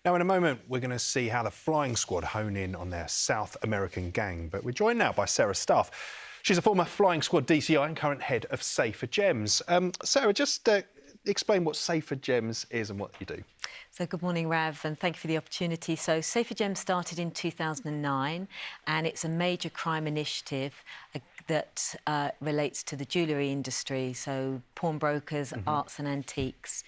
Now, in a moment, we're going to see how the flying squad hone in on their South American gang. But we're joined now by Sarah Staff. She's a former flying squad DCI and current head of SaferGems. Sarah, just explain what SaferGems is and what you do. So good morning, Rav, and thank you for the opportunity. So SaferGems started in 2009, and it's a major crime initiative that relates to the jewellery industry, so pawnbrokers, arts and antiques.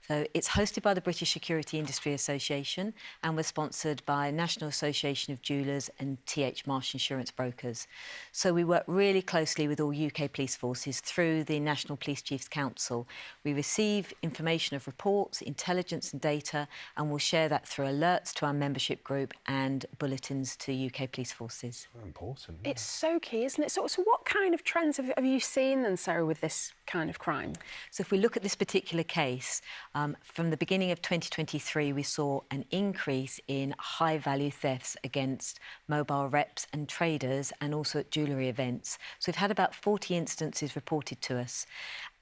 So it's hosted by the British Security Industry Association and was sponsored by National Association of Jewellers and TH Marsh Insurance Brokers. So we work really closely with all UK police forces through the National Police Chiefs Council. We receive information of reports, intelligence and data, and we'll share that through alerts to our membership group and bulletins to UK police forces. Very important. It's so key, isn't it? So what kind of trends have you seen then, Sarah, with this kind of crime? So if we look at this particular case, from the beginning of 2023, we saw an increase in high-value thefts against mobile reps and traders and also at jewellery events. So we've had about 40 instances reported to us,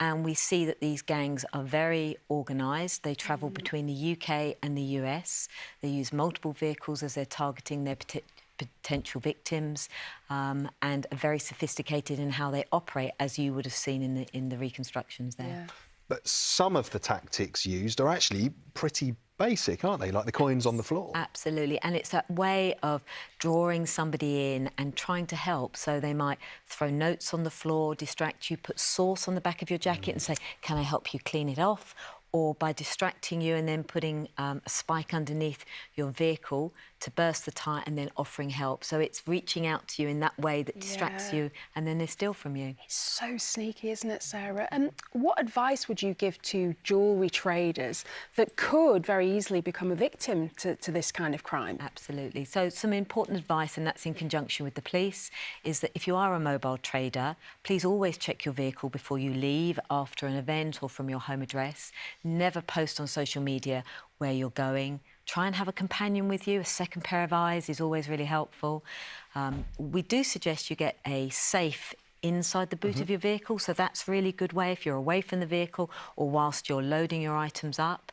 and we see that these gangs are very organised. They travel between the UK and the US. They use multiple vehicles as they're targeting their potential victims, and are very sophisticated in how they operate, as you would have seen in the reconstructions there. Yeah. But some of the tactics used are actually pretty basic, aren't they? Like the coins on the floor. Absolutely, and it's that way of drawing somebody in and trying to help. So they might throw notes on the floor, distract you, put sauce on the back of your jacket and say, can I help you clean it off? Or by distracting you and then putting a spike underneath your vehicle to burst the tyre and then offering help. So it's reaching out to you in that way that distracts you and then they steal from you. It's so sneaky, isn't it, Sarah? And what advice would you give to jewellery traders that could very easily become a victim to this kind of crime? Absolutely. So some important advice, and that's in conjunction with the police, is that if you are a mobile trader, please always check your vehicle before you leave after an event or from your home address. Never post on social media where you're going. Try and have a companion with you. A second pair of eyes is always really helpful. We do suggest you get a safe inside the boot of your vehicle, so that's a really good way if you're away from the vehicle or whilst you're loading your items up.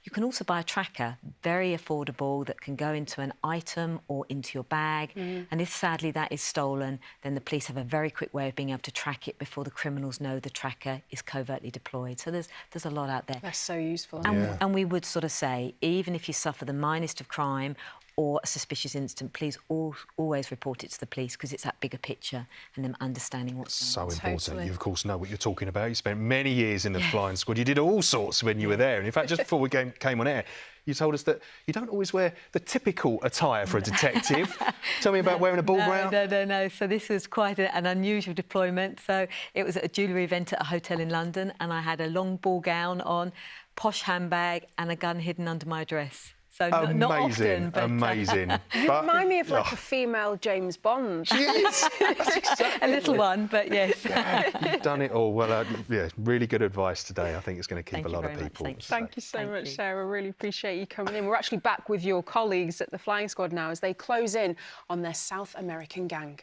You can also buy a tracker, very affordable, that can go into an item or into your bag. And if, sadly, that is stolen, then the police have a very quick way of being able to track it before the criminals know the tracker is covertly deployed. So there's a lot out there. That's so useful. And we would sort of say, even if you suffer the minest of crime or a suspicious incident, please always report it to the police, because it's that bigger picture and them understanding what's so going on. important. Totally. You, of course, know what you're talking about. You spent many years in the flying squad. You did all sorts when you were there. And in fact, just before we came on air, you told us that you don't always wear the typical attire for a detective. Tell me about wearing a ball gown. No. So this was quite an unusual deployment. So it was at a jewellery event at a hotel in London, and I had a long ball gown on, posh handbag and a gun hidden under my dress. So not often, but... Amazing. You remind me of like a female James Bond. Yes, that's exactly a little one, but yes. Yeah, you've done it all. Well, yeah, really good advice today. I think it's going to keep a lot of people. Thank you so much, Sarah. Really appreciate you coming in. We're actually back with your colleagues at the Flying Squad now as they close in on their South American gang.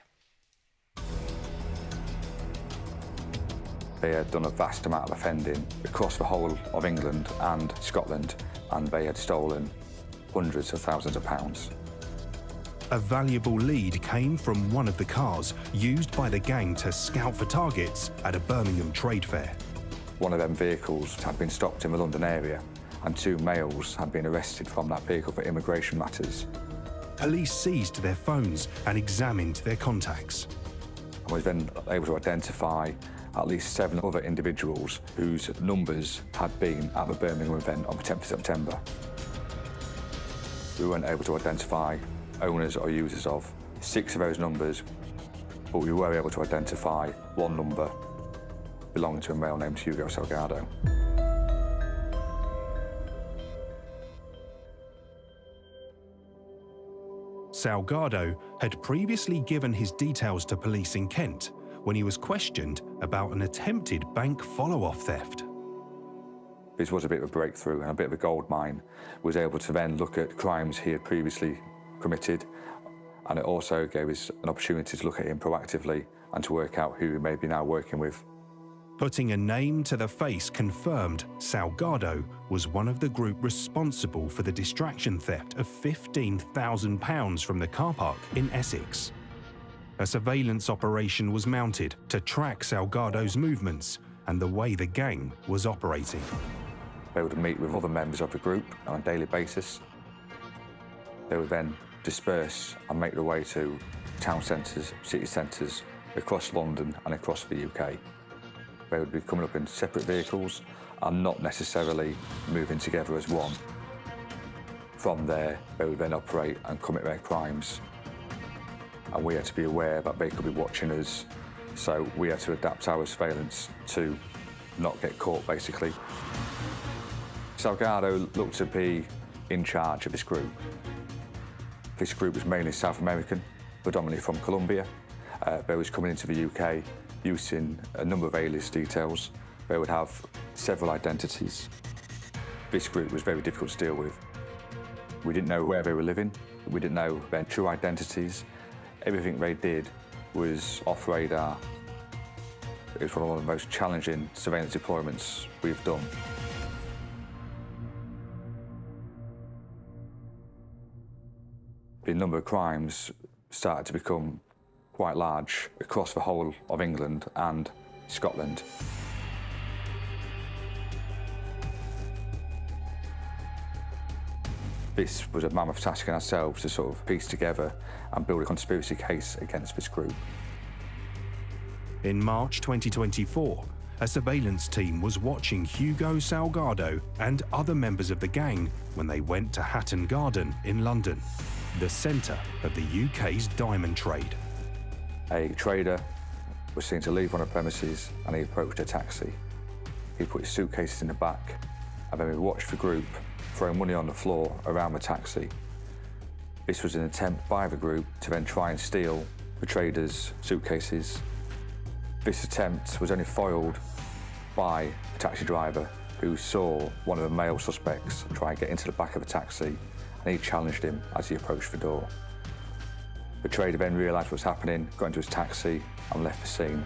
They had done a vast amount of offending across the whole of England and Scotland, and they had stolen hundreds of thousands of pounds. A valuable lead came from one of the cars used by the gang to scout for targets at a Birmingham trade fair. One of them vehicles had been stopped in the London area, and 2 males had been arrested from that vehicle for immigration matters. Police seized their phones and examined their contacts. I was then able to identify at least 7 other individuals whose numbers had been at the Birmingham event on the 10th of September. We weren't able to identify owners or users of 6 of those numbers, but we were able to identify 1 number belonging to a male named Hugo Salgado. Salgado had previously given his details to police in Kent when he was questioned about an attempted bank follow-off theft. This was a bit of a breakthrough and a bit of a gold mine. Was able to then look at crimes he had previously committed, and it also gave us an opportunity to look at him proactively and to work out who he may be now working with. Putting a name to the face confirmed Salgado was one of the group responsible for the distraction theft of £15,000 from the car park in Essex. A surveillance operation was mounted to track Salgado's movements and the way the gang was operating. They would meet with other members of the group on a daily basis. They would then disperse and make their way to town centres, city centres, across London and across the UK. They would be coming up in separate vehicles and not necessarily moving together as one. From there, they would then operate and commit their crimes. And we had to be aware that they could be watching us, so we had to adapt our surveillance to not get caught, basically. Salgado looked to be in charge of this group. This group was mainly South American, predominantly from Colombia. They was coming into the UK using a number of alias details. They would have several identities. This group was very difficult to deal with. We didn't know where they were living. We didn't know their true identities. Everything they did was off radar. It was one of the most challenging surveillance deployments we've done. The number of crimes started to become quite large across the whole of England and Scotland. This was a mammoth task in ourselves to sort of piece together and build a conspiracy case against this group. In March 2024, a surveillance team was watching Hugo Salgado and other members of the gang when they went to Hatton Garden in London, the centre of the UK's diamond trade. A trader was seen to leave one of the premises and he approached a taxi. He put his suitcases in the back and then we watched the group throw money on the floor around the taxi. This was an attempt by the group to then try and steal the trader's suitcases. This attempt was only foiled by the taxi driver who saw one of the male suspects try and get into the back of the taxi, and he challenged him as he approached the door. The trader then realised what was happening, got into his taxi and left the scene.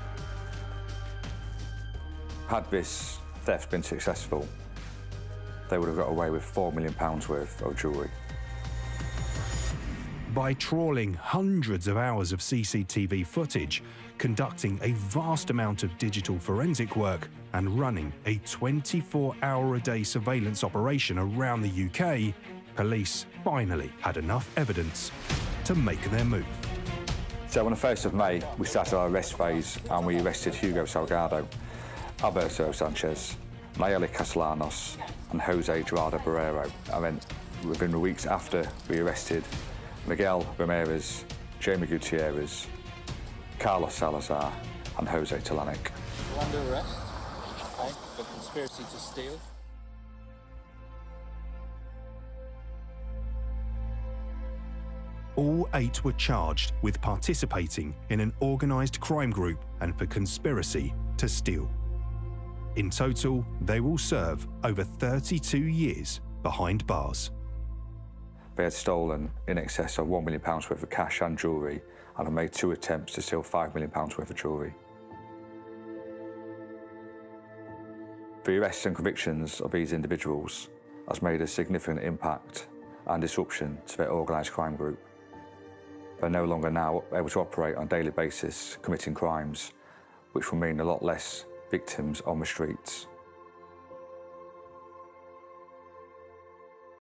Had this theft been successful, they would have got away with £4 million worth of jewellery. By trawling hundreds of hours of CCTV footage, conducting a vast amount of digital forensic work, and running a 24-hour-a-day surveillance operation around the UK, police finally had enough evidence to make their move. So on the 1st of May, we started our arrest phase and we arrested Hugo Salgado, Alberto Sanchez, Nayeli Castellanos and Jose Gerardo Barrero. And then within the weeks after, we arrested Miguel Ramirez, Jamie Gutierrez, Carlos Salazar and Jose Talanek. You're under arrest, okay, for conspiracy to steal. All 8 were charged with participating in an organised crime group and for conspiracy to steal. In total, they will serve over 32 years behind bars. They had stolen in excess of £1 million worth of cash and jewellery and had made 2 attempts to steal £5 million worth of jewellery. The arrests and convictions of these individuals has made a significant impact and disruption to their organised crime group. They're no longer now able to operate on a daily basis committing crimes, which will mean a lot less victims on the streets.